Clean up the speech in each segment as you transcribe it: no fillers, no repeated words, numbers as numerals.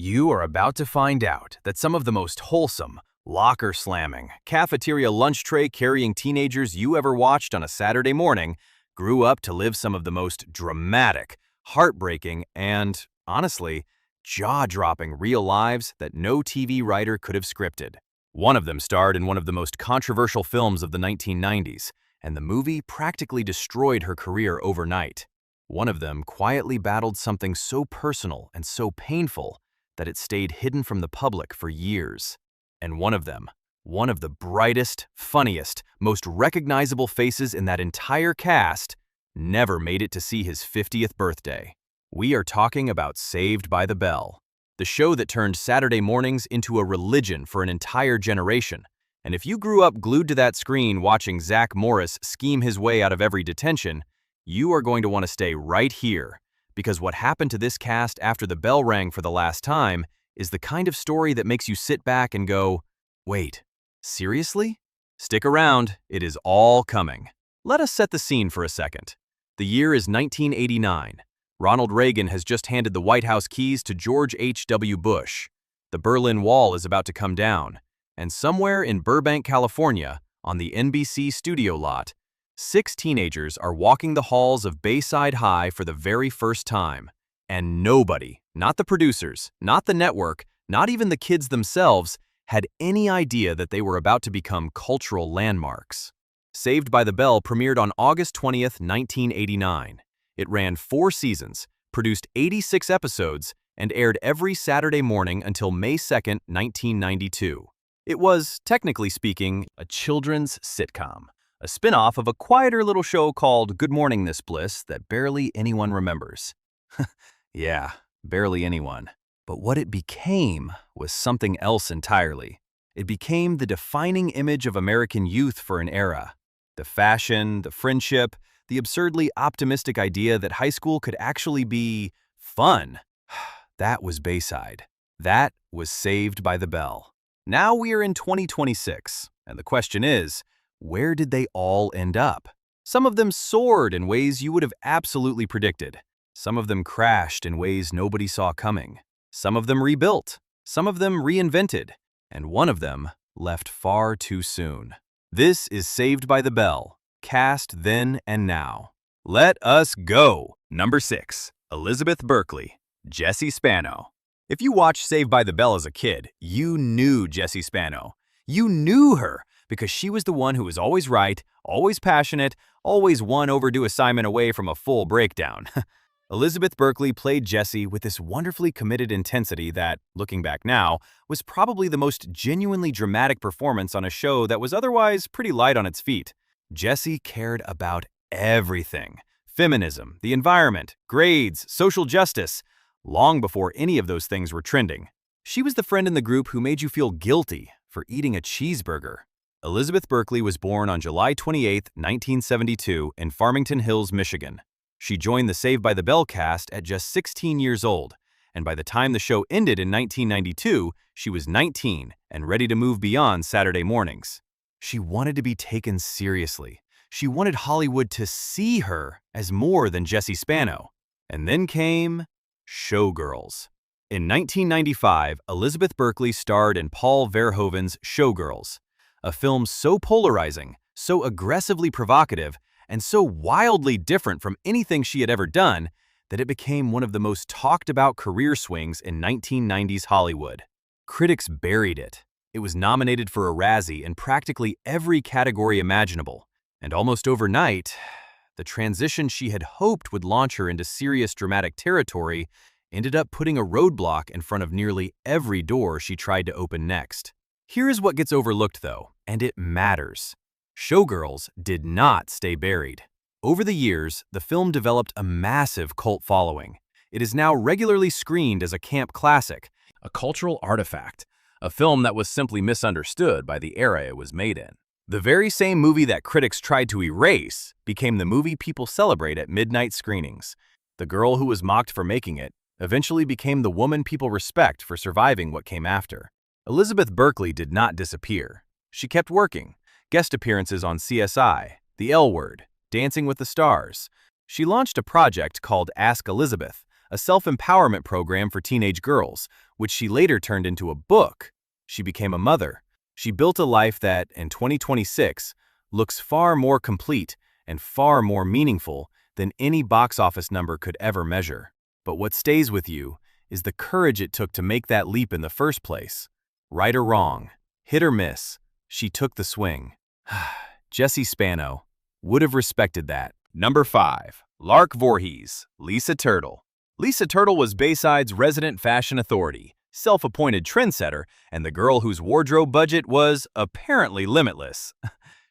You are about to find out that some of the most wholesome, locker-slamming, cafeteria lunch tray-carrying teenagers you ever watched on a Saturday morning grew up to live some of the most dramatic, heartbreaking, and, honestly, jaw-dropping real lives that no TV writer could have scripted. One of them starred in one of the most controversial films of the 1990s, and the movie practically destroyed her career overnight. One of them quietly battled something so personal and so painful that it stayed hidden from the public for years. And one of them, one of the brightest, funniest, most recognizable faces in that entire cast, never made it to see his 50th birthday. We are talking about Saved by the Bell, the show that turned Saturday mornings into a religion for an entire generation. And if you grew up glued to that screen watching Zach Morris scheme his way out of every detention, you are going to want to stay right here, because what happened to this cast after the bell rang for the last time is the kind of story that makes you sit back and go, wait, seriously? Stick around, it is all coming. Let us set the scene for a second. The year is 1989. Ronald Reagan has just handed the White House keys to George H.W. Bush. The Berlin Wall is about to come down, and somewhere in Burbank, California, on the NBC studio lot, 6 teenagers are walking the halls of Bayside High for the very first time, and nobody, not the producers, not the network, not even the kids themselves, had any idea that they were about to become cultural landmarks. Saved by the Bell premiered on August 20th, 1989. It ran 4 seasons, produced 86 episodes, and aired every Saturday morning until May 2nd, 1992. It was, technically speaking, a children's sitcom, a spin-off of a quieter little show called Good Morning Miss Bliss that barely anyone remembers. Yeah, barely anyone. But what it became was something else entirely. It became the defining image of American youth for an era. The fashion, the friendship, the absurdly optimistic idea that high school could actually be fun. That was Bayside. That was Saved by the Bell. Now we are in 2026, and the question is, where did they all end up? Some of them soared in ways you would have absolutely predicted. Some of them crashed in ways nobody saw coming. Some of them rebuilt. Some of them reinvented. And one of them left far too soon. This is Saved by the Bell, cast then and now. Let us go! Number 6. Elizabeth Berkley, Jessie Spano. If you watched Saved by the Bell as a kid, you knew Jessie Spano. You knew her because she was the one who was always right, always passionate, always one overdue assignment away from a full breakdown. Elizabeth Berkley played Jessie with this wonderfully committed intensity that, looking back now, was probably the most genuinely dramatic performance on a show that was otherwise pretty light on its feet. Jessie cared about everything: feminism, the environment, grades, social justice, long before any of those things were trending. She was the friend in the group who made you feel guilty for eating a cheeseburger. Elizabeth Berkley was born on July 28, 1972, in Farmington Hills, Michigan. She joined the Saved by the Bell cast at just 16 years old, and by the time the show ended in 1992, she was 19 and ready to move beyond Saturday mornings. She wanted to be taken seriously. She wanted Hollywood to see her as more than Jessie Spano. And then came Showgirls. In 1995, Elizabeth Berkley starred in Paul Verhoeven's Showgirls, a film so polarizing, so aggressively provocative, and so wildly different from anything she had ever done that it became one of the most talked-about career swings in 1990s Hollywood. Critics buried it. It was nominated for a Razzie in practically every category imaginable, and almost overnight, the transition she had hoped would launch her into serious dramatic territory ended up putting a roadblock in front of nearly every door she tried to open next. Here is what gets overlooked, though, and it matters. Showgirls did not stay buried. Over the years, the film developed a massive cult following. It is now regularly screened as a camp classic, a cultural artifact, a film that was simply misunderstood by the era it was made in. The very same movie that critics tried to erase became the movie people celebrate at midnight screenings. The girl who was mocked for making it eventually became the woman people respect for surviving what came after. Elizabeth Berkley did not disappear. She kept working. Guest appearances on CSI, The L Word, Dancing with the Stars. She launched a project called Ask Elizabeth, a self-empowerment program for teenage girls, which she later turned into a book. She became a mother. She built a life that, in 2026, looks far more complete and far more meaningful than any box office number could ever measure. But what stays with you is the courage it took to make that leap in the first place. Right or wrong, hit or miss, she took the swing. Jessie Spano would have respected that. Number 5. Lark Voorhees, Lisa Turtle. Lisa Turtle was Bayside's resident fashion authority, self-appointed trendsetter, and the girl whose wardrobe budget was apparently limitless.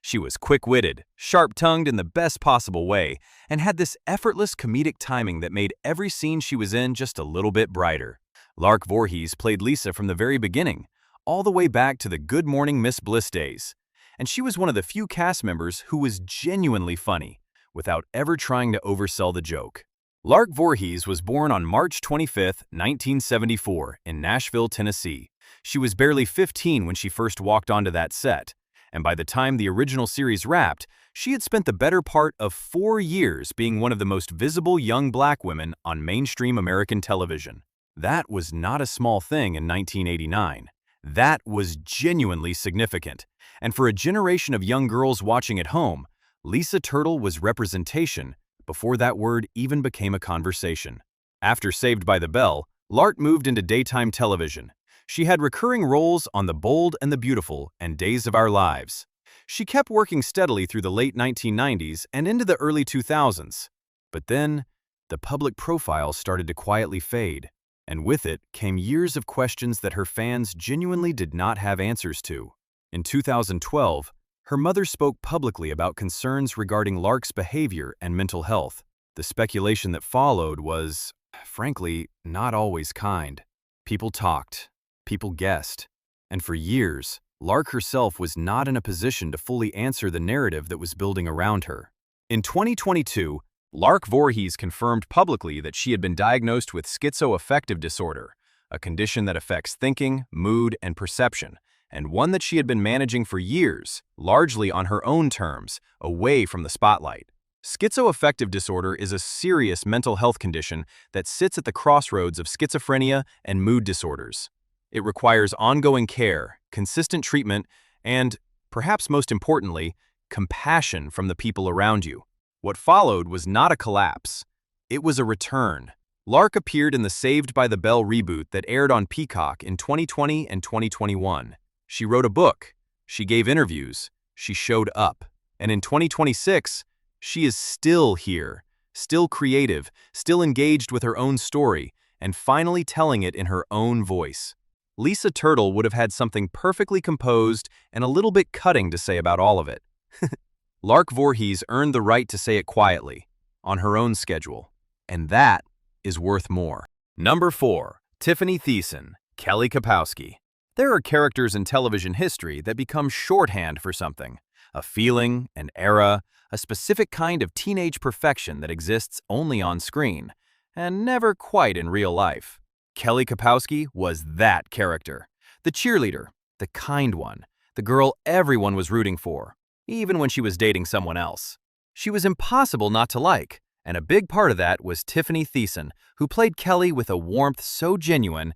She was quick-witted, sharp-tongued in the best possible way, and had this effortless comedic timing that made every scene she was in just a little bit brighter. Lark Voorhees played Lisa from the very beginning, all the way back to the Good Morning Miss Bliss days. And she was one of the few cast members who was genuinely funny, without ever trying to oversell the joke. Lark Voorhees was born on March 25, 1974, in Nashville, Tennessee. She was barely 15 when she first walked onto that set, and by the time the original series wrapped, she had spent the better part of 4 years being one of the most visible young black women on mainstream American television. That was not a small thing in 1989. That was genuinely significant. And for a generation of young girls watching at home, Lisa Turtle was representation before that word even became a conversation. After Saved by the Bell, Lark moved into daytime television. She had recurring roles on The Bold and the Beautiful and Days of Our Lives. She kept working steadily through the late 1990s and into the early 2000s. But then, the public profile started to quietly fade, and with it came years of questions that her fans genuinely did not have answers to. In 2012, her mother spoke publicly about concerns regarding Lark's behavior and mental health. The speculation that followed was, frankly, not always kind. People talked, people guessed, and for years, Lark herself was not in a position to fully answer the narrative that was building around her. In 2022, Lark Voorhees confirmed publicly that she had been diagnosed with schizoaffective disorder, a condition that affects thinking, mood, and perception, and one that she had been managing for years, largely on her own terms, away from the spotlight. Schizoaffective disorder is a serious mental health condition that sits at the crossroads of schizophrenia and mood disorders. It requires ongoing care, consistent treatment, and, perhaps most importantly, compassion from the people around you. What followed was not a collapse. It was a return. Lark appeared in the Saved by the Bell reboot that aired on Peacock in 2020 and 2021. She wrote a book, she gave interviews, she showed up. And in 2026, she is still here, still creative, still engaged with her own story, and finally telling it in her own voice. Lisa Turtle would have had something perfectly composed and a little bit cutting to say about all of it. Lark Voorhees earned the right to say it quietly, on her own schedule. And that is worth more. Number 4. Tiffany Thiessen, Kelly Kapowski. There are characters in television history that become shorthand for something, a feeling, an era, a specific kind of teenage perfection that exists only on screen, and never quite in real life. Kelly Kapowski was that character, the cheerleader, the kind one, the girl everyone was rooting for, even when she was dating someone else. She was impossible not to like, and a big part of that was Tiffany Thiessen, who played Kelly with a warmth so genuine,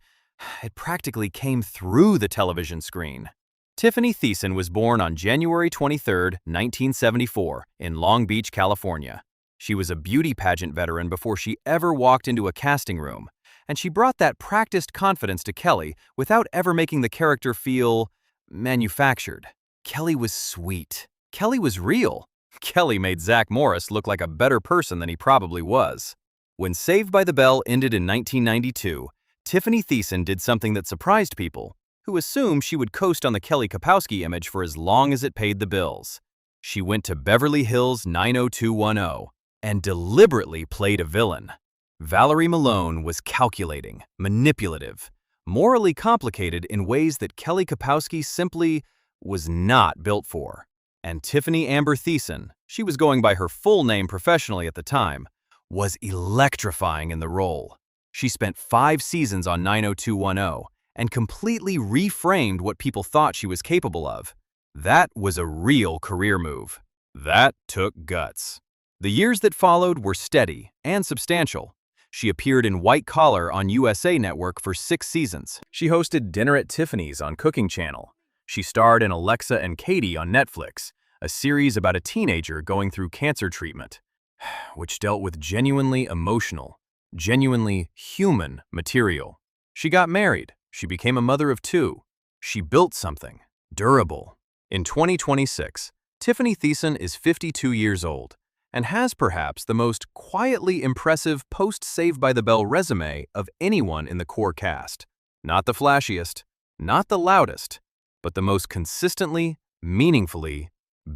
it practically came through the television screen. Tiffany Thiessen was born on January 23, 1974, in Long Beach, California. She was a beauty pageant veteran before she ever walked into a casting room, and she brought that practiced confidence to Kelly without ever making the character feel manufactured. Kelly was sweet. Kelly was real. Kelly made Zach Morris look like a better person than he probably was. When Saved by the Bell ended in 1992, Tiffany Thiessen did something that surprised people, who assumed she would coast on the Kelly Kapowski image for as long as it paid the bills. She went to Beverly Hills 90210 and deliberately played a villain. Valerie Malone was calculating, manipulative, morally complicated in ways that Kelly Kapowski simply was not built for. And Tiffany Amber Thiessen, she was going by her full name professionally at the time, was electrifying in the role. She spent 5 seasons on 90210 and completely reframed what people thought she was capable of. That was a real career move. That took guts. The years that followed were steady and substantial. She appeared in White Collar on USA Network for 6 seasons. She hosted Dinner at Tiffany's on Cooking Channel. She starred in Alexa and Katie on Netflix, a series about a teenager going through cancer treatment, which dealt with genuinely emotional, genuinely human material. She got married. She became a mother of 2. She built something durable. In 2026, Tiffany Thiessen is 52 years old and has perhaps the most quietly impressive post-Saved by the Bell resume of anyone in the core cast. Not the flashiest, not the loudest, but the most consistently, meaningfully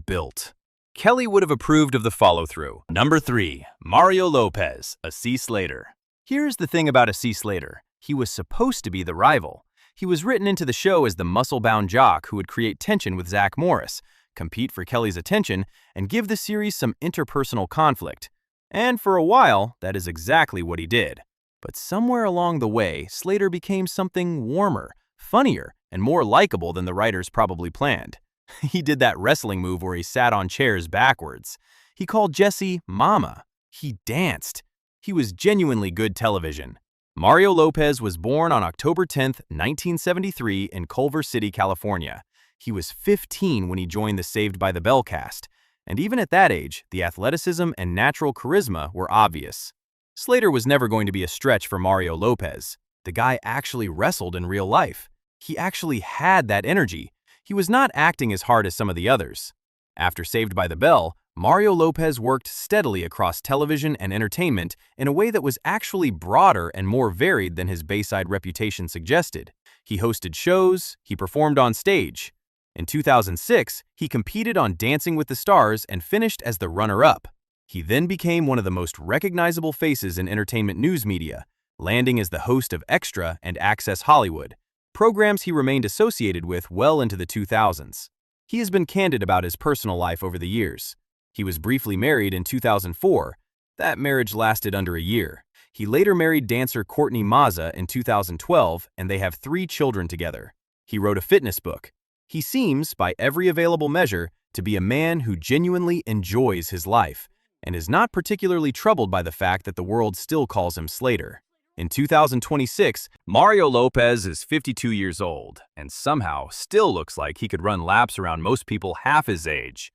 built. Kelly would have approved of the follow-through. Number 3. Mario Lopez, a C. Slater. Here's the thing about a C. Slater. He was supposed to be the rival. He was written into the show as the muscle-bound jock who would create tension with Zach Morris, compete for Kelly's attention, and give the series some interpersonal conflict. And for a while, that is exactly what he did. But somewhere along the way, Slater became something warmer, funnier, and more likable than the writers probably planned. He did that wrestling move where he sat on chairs backwards. He called Jessie Mama. He danced. He was genuinely good television. Mario Lopez was born on October 10, 1973 in Culver City, California. He was 15 when he joined the Saved by the Bell cast, and even at that age, the athleticism and natural charisma were obvious. Slater was never going to be a stretch for Mario Lopez. The guy actually wrestled in real life. He actually had that energy. He was not acting as hard as some of the others. After Saved by the Bell, Mario Lopez worked steadily across television and entertainment in a way that was actually broader and more varied than his Bayside reputation suggested. He hosted shows, he performed on stage. In 2006, he competed on Dancing with the Stars and finished as the runner-up. He then became one of the most recognizable faces in entertainment news media, landing as the host of Extra and Access Hollywood, programs he remained associated with well into the 2000s. He has been candid about his personal life over the years. He was briefly married in 2004. That marriage lasted under a year. He later married dancer Courtney Mazza in 2012, and they have 3 children together. He wrote a fitness book. He seems, by every available measure, to be a man who genuinely enjoys his life and is not particularly troubled by the fact that the world still calls him Slater. In 2026, Mario Lopez is 52 years old and somehow still looks like he could run laps around most people half his age,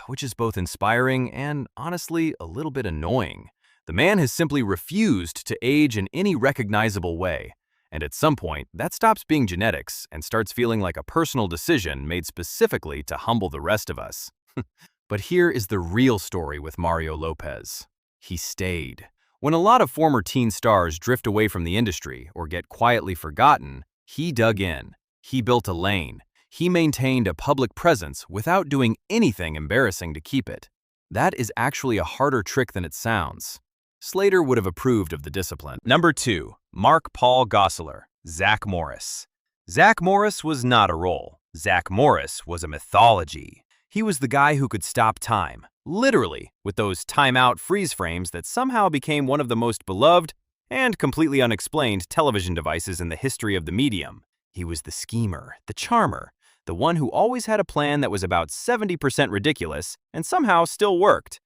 which is both inspiring and, honestly, a little bit annoying. The man has simply refused to age in any recognizable way, and at some point, that stops being genetics and starts feeling like a personal decision made specifically to humble the rest of us. But here is the real story with Mario Lopez. He stayed. When a lot of former teen stars drift away from the industry or get quietly forgotten, he dug in. He built a lane. He maintained a public presence without doing anything embarrassing to keep it. That is actually a harder trick than it sounds. Slater would have approved of the discipline. Number 2. Mark Paul Gosselaar, Zach Morris. Zach Morris was not a role. Zach Morris was a mythology. He was the guy who could stop time, literally, with those timeout freeze frames that somehow became one of the most beloved and completely unexplained television devices in the history of the medium. He was the schemer, the charmer, the one who always had a plan that was about 70% ridiculous and somehow still worked.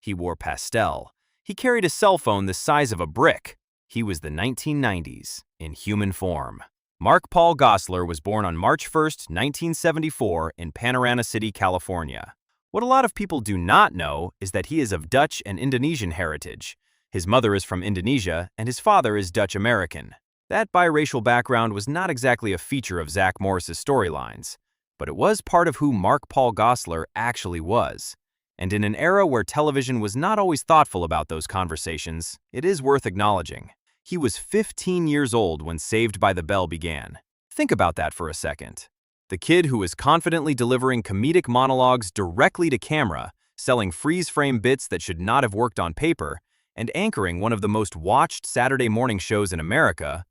He wore pastel. He carried a cell phone the size of a brick. He was the 1990s in human form. Mark Paul Gosselaar was born on March 1, 1974 in Panorama City, California. What a lot of people do not know is that he is of Dutch and Indonesian heritage. His mother is from Indonesia and his father is Dutch-American. That biracial background was not exactly a feature of Zach Morris's storylines, but it was part of who Mark Paul Gosselaar actually was. And in an era where television was not always thoughtful about those conversations, it is worth acknowledging. He was 15 years old when Saved by the Bell began. Think about that for a second. The kid who was confidently delivering comedic monologues directly to camera, selling freeze-frame bits that should not have worked on paper, and anchoring one of the most watched Saturday morning shows in America,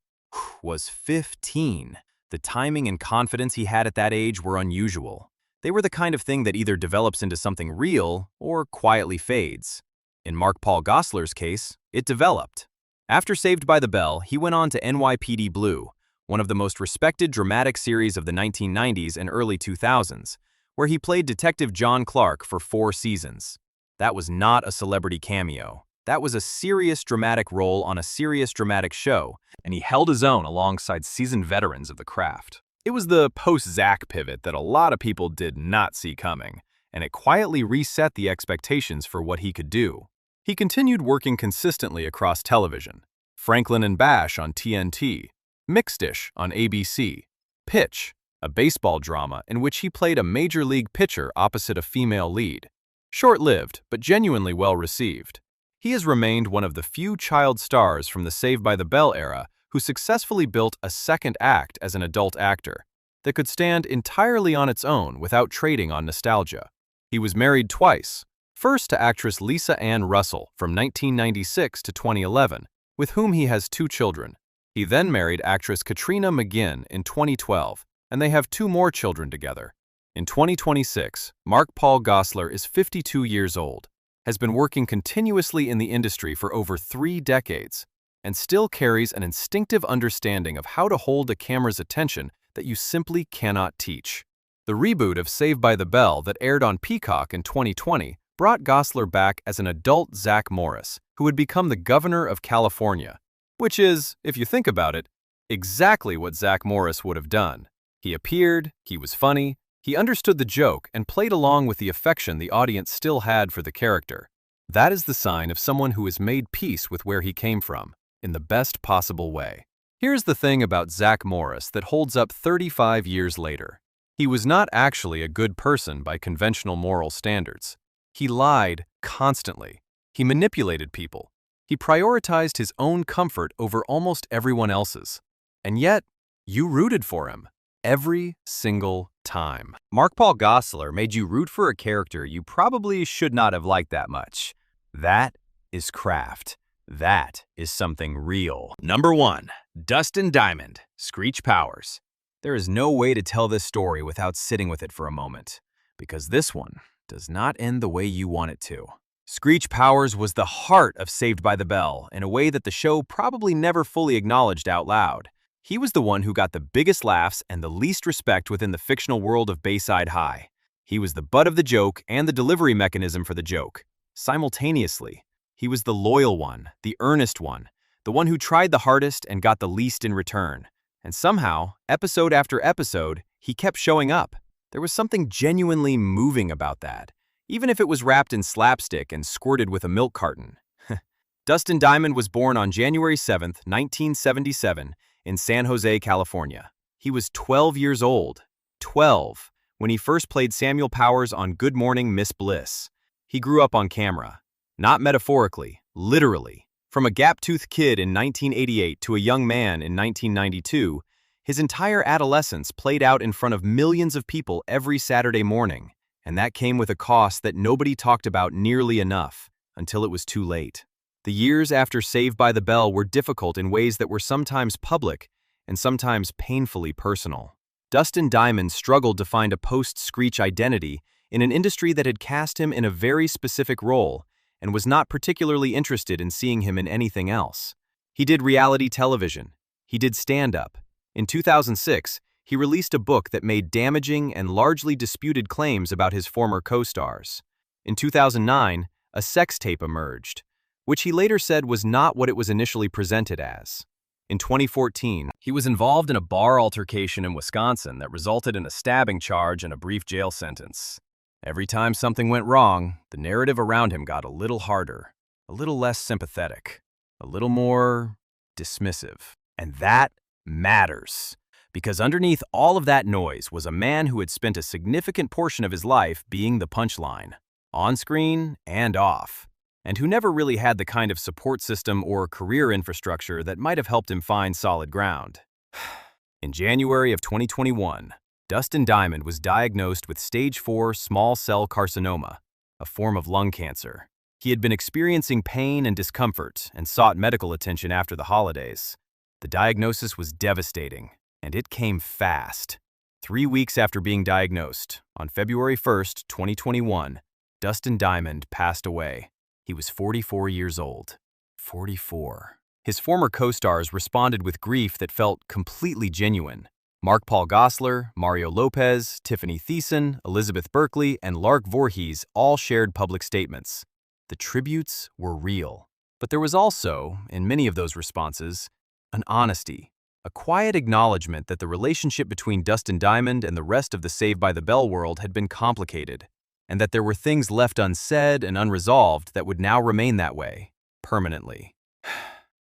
was 15. The timing and confidence he had at that age were unusual. They were the kind of thing that either develops into something real or quietly fades. In Mark Paul Gosselaar's case, it developed. After Saved by the Bell, he went on to NYPD Blue, one of the most respected dramatic series of the 1990s and early 2000s, where he played Detective John Clark for 4 seasons. That was not a celebrity cameo. That was a serious dramatic role on a serious dramatic show, and he held his own alongside seasoned veterans of the craft. It was the post-Zach pivot that a lot of people did not see coming, and it quietly reset the expectations for what he could do. He continued working consistently across television: Franklin and Bash on TNT, Mixed-ish on ABC, Pitch, a baseball drama in which he played a major league pitcher opposite a female lead. Short-lived, but genuinely well-received. He has remained one of the few child stars from the Saved by the Bell era who successfully built a second act as an adult actor that could stand entirely on its own without trading on nostalgia. He was married twice, first to actress Lisa Ann Russell from 1996 to 2011, with whom he has 2 children. He then married actress Katrina McGinn in 2012, and they have 2 more children together. In 2026, Mark Paul Gosselaar is 52 years old, has been working continuously in the industry for over 3 decades, and still carries an instinctive understanding of how to hold a camera's attention that you simply cannot teach. The reboot of Saved by the Bell that aired on Peacock in 2020 brought Gosselaar back as an adult Zach Morris, who had become the governor of California, which is, if you think about it, exactly what Zach Morris would have done. He appeared, he was funny, he understood the joke and played along with the affection the audience still had for the character. That is the sign of someone who has made peace with where he came from, in the best possible way. Here's the thing about Zach Morris that holds up 35 years later. He was not actually a good person by conventional moral standards. He lied constantly. He manipulated people. He prioritized his own comfort over almost everyone else's. And yet, you rooted for him. Every single time. Mark Paul Gosselaar made you root for a character you probably should not have liked that much. That is craft. That is something real. Number 1. Dustin Diamond, Screech Powers. There is no way to tell this story without sitting with it for a moment, because this one does not end the way you want it to. Screech Powers was the heart of Saved by the Bell in a way that the show probably never fully acknowledged out loud. He was the one who got the biggest laughs and the least respect within the fictional world of Bayside High. He was the butt of the joke and the delivery mechanism for the joke. Simultaneously, he was the loyal one, the earnest one, the one who tried the hardest and got the least in return. And somehow, episode after episode, he kept showing up. There was something genuinely moving about that, even if it was wrapped in slapstick and squirted with a milk carton. Dustin Diamond was born on January 7, 1977, in San Jose, California. He was 12 years old, 12, when he first played Samuel Powers on Good Morning, Miss Bliss. He grew up on camera, not metaphorically, literally. From a gap-toothed kid in 1988 to a young man in 1992, his entire adolescence played out in front of millions of people every Saturday morning, and that came with a cost that nobody talked about nearly enough until it was too late. The years after Saved by the Bell were difficult in ways that were sometimes public and sometimes painfully personal. Dustin Diamond struggled to find a post-Screech identity in an industry that had cast him in a very specific role and was not particularly interested in seeing him in anything else. He did reality television. He did stand-up. In 2006, he released a book that made damaging and largely disputed claims about his former co-stars. In 2009, a sex tape emerged, which he later said was not what it was initially presented as. In 2014, he was involved in a bar altercation in Wisconsin that resulted in a stabbing charge and a brief jail sentence. Every time something went wrong, the narrative around him got a little harder, a little less sympathetic, a little more dismissive. And that matters, because underneath all of that noise was a man who had spent a significant portion of his life being the punchline, on screen and off, and who never really had the kind of support system or career infrastructure that might have helped him find solid ground. In January of 2021, Dustin Diamond was diagnosed with stage 4 small cell carcinoma, a form of lung cancer. He had been experiencing pain and discomfort and sought medical attention after the holidays. The diagnosis was devastating, and it came fast. 3 weeks after being diagnosed, on February 1st, 2021, Dustin Diamond passed away. He was 44 years old. 44. His former co-stars responded with grief that felt completely genuine. Mark Paul Gosselaar, Mario Lopez, Tiffany Thiessen, Elizabeth Berkley, and Lark Voorhees all shared public statements. The tributes were real. But there was also, in many of those responses, an honesty, a quiet acknowledgement that the relationship between Dustin Diamond and the rest of the Saved by the Bell world had been complicated, and that there were things left unsaid and unresolved that would now remain that way, permanently.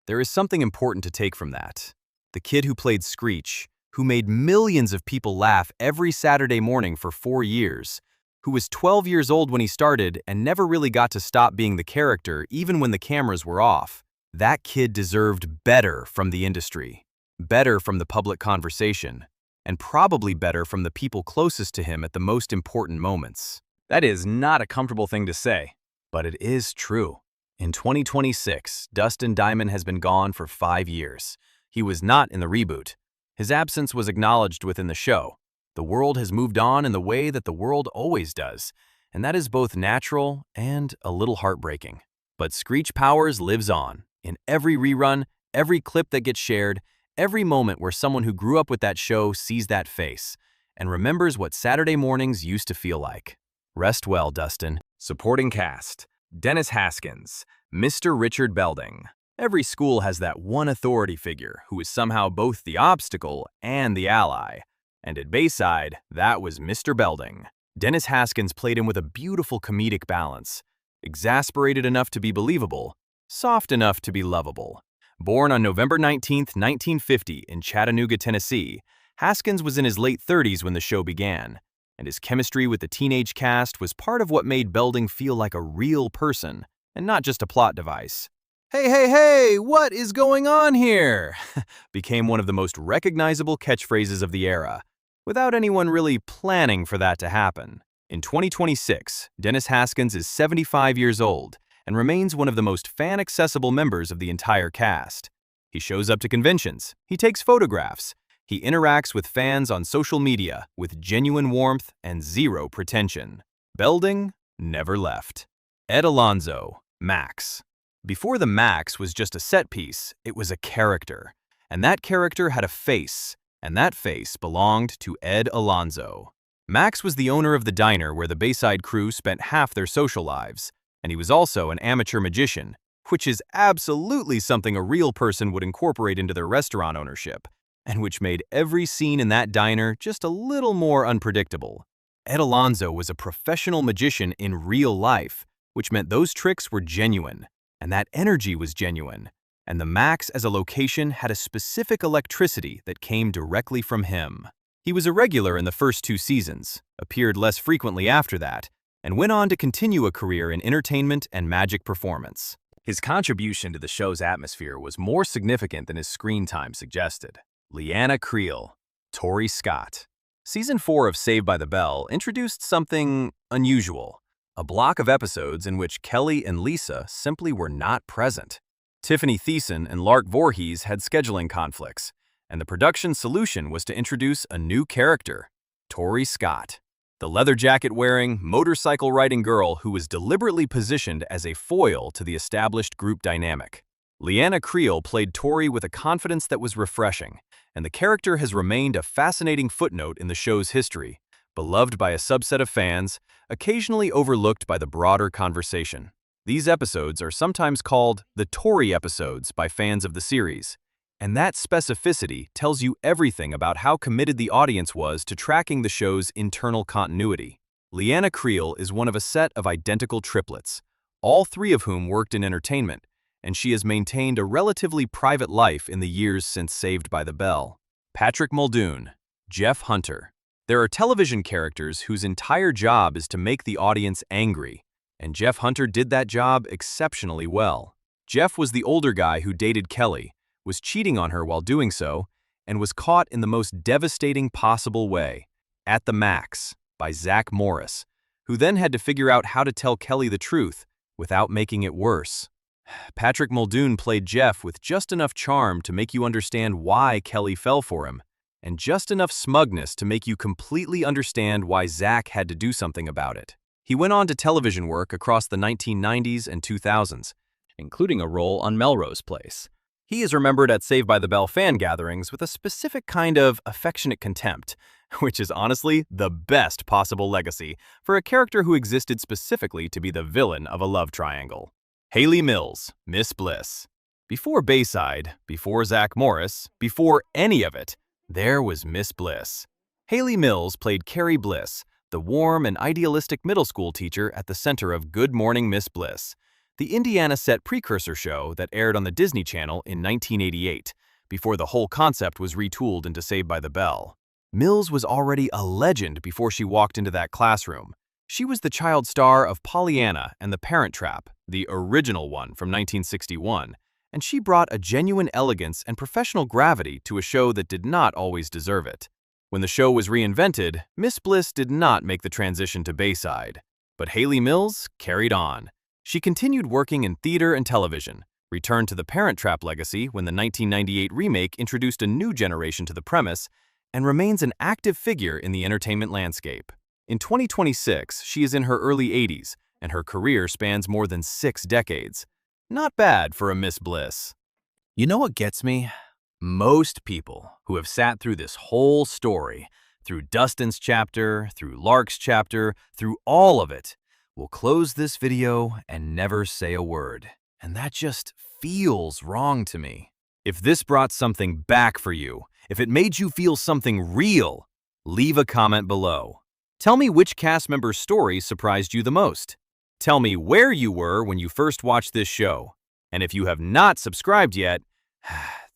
There is something important to take from that. The kid who played Screech, who made millions of people laugh every Saturday morning for 4 years, who was 12 years old when he started and never really got to stop being the character even when the cameras were off. That kid deserved better from the industry, better from the public conversation, and probably better from the people closest to him at the most important moments. That is not a comfortable thing to say, but it is true. In 2026, Dustin Diamond has been gone for 5 years. He was not in the reboot. His absence was acknowledged within the show. The world has moved on in the way that the world always does, and that is both natural and a little heartbreaking. But Screech Powers lives on, in every rerun, every clip that gets shared, every moment where someone who grew up with that show sees that face and remembers what Saturday mornings used to feel like. Rest well, Dustin. Supporting cast: Dennis Haskins, Mr. Richard Belding. Every school has that one authority figure who is somehow both the obstacle and the ally. And at Bayside, that was Mr. Belding. Dennis Haskins played him with a beautiful comedic balance. Exasperated enough to be believable, soft enough to be lovable. Born on November 19, 1950 in Chattanooga, Tennessee, Haskins was in his late 30s when the show began, and his chemistry with the teenage cast was part of what made Belding feel like a real person, and not just a plot device. "Hey, hey, hey, what is going on here?" became one of the most recognizable catchphrases of the era, without anyone really planning for that to happen. In 2026, Dennis Haskins is 75 years old and remains one of the most fan-accessible members of the entire cast. He shows up to conventions, he takes photographs, he interacts with fans on social media with genuine warmth and zero pretension. Belding never left. Ed Alonzo, Max. Before the Max was just a set piece, it was a character. And that character had a face, and that face belonged to Ed Alonzo. Max was the owner of the diner where the Bayside crew spent half their social lives, and he was also an amateur magician, which is absolutely something a real person would incorporate into their restaurant ownership, and which made every scene in that diner just a little more unpredictable. Ed Alonzo was a professional magician in real life, which meant those tricks were genuine. And that energy was genuine, and the Max as a location had a specific electricity that came directly from him. He was a regular in the first 2 seasons, appeared less frequently after that, and went on to continue a career in entertainment and magic performance. His contribution to the show's atmosphere was more significant than his screen time suggested. Leanna Creel, Tori Scott. Season 4 of Saved by the Bell introduced something unusual. A block of episodes in which Kelly and Lisa simply were not present. Tiffany Thiessen and Lark Voorhees had scheduling conflicts, and the production solution was to introduce a new character, Tori Scott, the leather jacket-wearing, motorcycle-riding girl who was deliberately positioned as a foil to the established group dynamic. Leanna Creel played Tori with a confidence that was refreshing, and the character has remained a fascinating footnote in the show's history, beloved by a subset of fans, occasionally overlooked by the broader conversation. These episodes are sometimes called the Tori episodes by fans of the series, and that specificity tells you everything about how committed the audience was to tracking the show's internal continuity. Leanna Creel is one of a set of identical triplets, all 3 of whom worked in entertainment, and she has maintained a relatively private life in the years since Saved by the Bell. Patrick Muldoon, Jeff Hunter. There are television characters whose entire job is to make the audience angry, and Jeff Hunter did that job exceptionally well. Jeff was the older guy who dated Kelly, was cheating on her while doing so, and was caught in the most devastating possible way, At the Max, by Zach Morris, who then had to figure out how to tell Kelly the truth without making it worse. Patrick Muldoon played Jeff with just enough charm to make you understand why Kelly fell for him, and just enough smugness to make you completely understand why Zach had to do something about it. He went on to television work across the 1990s and 2000s, including a role on Melrose Place. He is remembered at Saved by the Bell fan gatherings with a specific kind of affectionate contempt, which is honestly the best possible legacy for a character who existed specifically to be the villain of a love triangle. Hayley Mills, Miss Bliss. Before Bayside, before Zach Morris, before any of it, there was Miss Bliss. Hayley Mills played Carrie Bliss, the warm and idealistic middle school teacher at the center of Good Morning Miss Bliss, the Indiana set precursor show that aired on the Disney Channel in 1988, before the whole concept was retooled into Saved by the Bell. Mills was already a legend before she walked into that classroom. She was the child star of Pollyanna and The Parent Trap, the original one from 1961, and she brought a genuine elegance and professional gravity to a show that did not always deserve it. When the show was reinvented, Miss Bliss did not make the transition to Bayside, but Hayley Mills carried on. She continued working in theater and television, returned to the Parent Trap legacy when the 1998 remake introduced a new generation to the premise, and remains an active figure in the entertainment landscape. In 2026, she is in her early 80s, and her career spans more than 6 decades. Not bad for a Miss Bliss. You know what gets me? Most people who have sat through this whole story, through Dustin's chapter, through Lark's chapter, through all of it, will close this video and never say a word. And that just feels wrong to me. If this brought something back for you, if it made you feel something real, leave a comment below. Tell me which cast member's story surprised you the most. Tell me where you were when you first watched this show. And if you have not subscribed yet,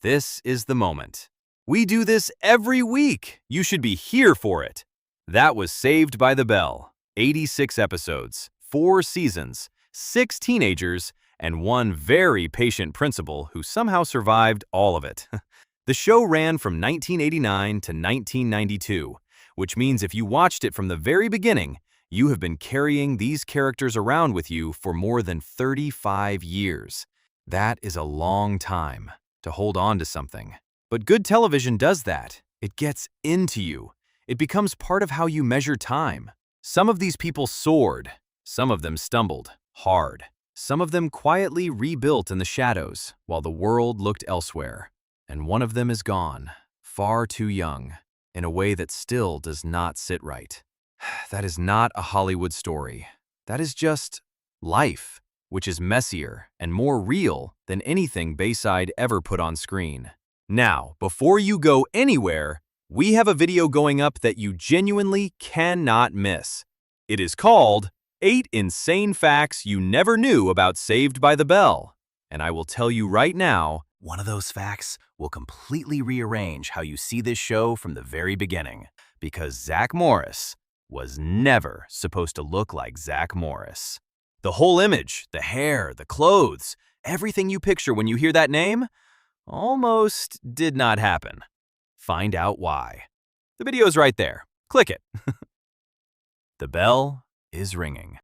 this is the moment. We do this every week. You should be here for it. That was Saved by the Bell. 86 episodes, 4 seasons, 6 teenagers, and one very patient principal who somehow survived all of it. The show ran from 1989 to 1992, which means if you watched it from the very beginning, you have been carrying these characters around with you for more than 35 years. That is a long time to hold on to something. But good television does that. It gets into you. It becomes part of how you measure time. Some of these people soared. Some of them stumbled hard. Some of them quietly rebuilt in the shadows while the world looked elsewhere. And one of them is gone, far too young, in a way that still does not sit right. That is not a Hollywood story. That is just life, which is messier and more real than anything Bayside ever put on screen. Now, before you go anywhere, we have a video going up that you genuinely cannot miss. It is called 8 Insane Facts You Never Knew About Saved by the Bell. And I will tell you right now, one of those facts will completely rearrange how you see this show from the very beginning, because Zach Morris was never supposed to look like Zach Morris. The whole image, the hair, the clothes, everything you picture when you hear that name, almost did not happen. Find out why. The video's right there. Click it. The bell is ringing.